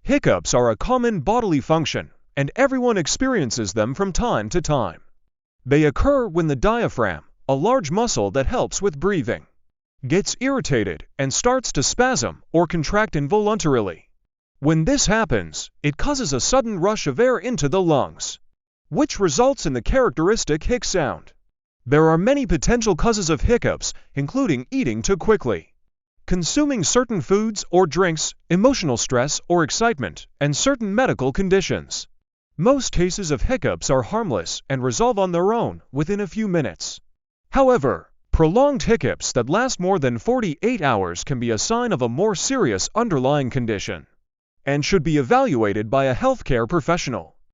Hiccups are a common bodily function, and everyone experiences them from time to time. They occur when the diaphragm, a large muscle that helps with breathing, gets irritated and starts to spasm or contract involuntarily. When this happens, it causes a sudden rush of air into the lungs, which results in the characteristic hic sound. There are many potential causes of hiccups, including eating too quickly, consuming certain foods or drinks, emotional stress or excitement, and certain medical conditions. Most cases of hiccups are harmless and resolve on their own within a few minutes. However, prolonged hiccups that last more than 48 hours can be a sign of a more serious underlying condition and should be evaluated by a healthcare professional.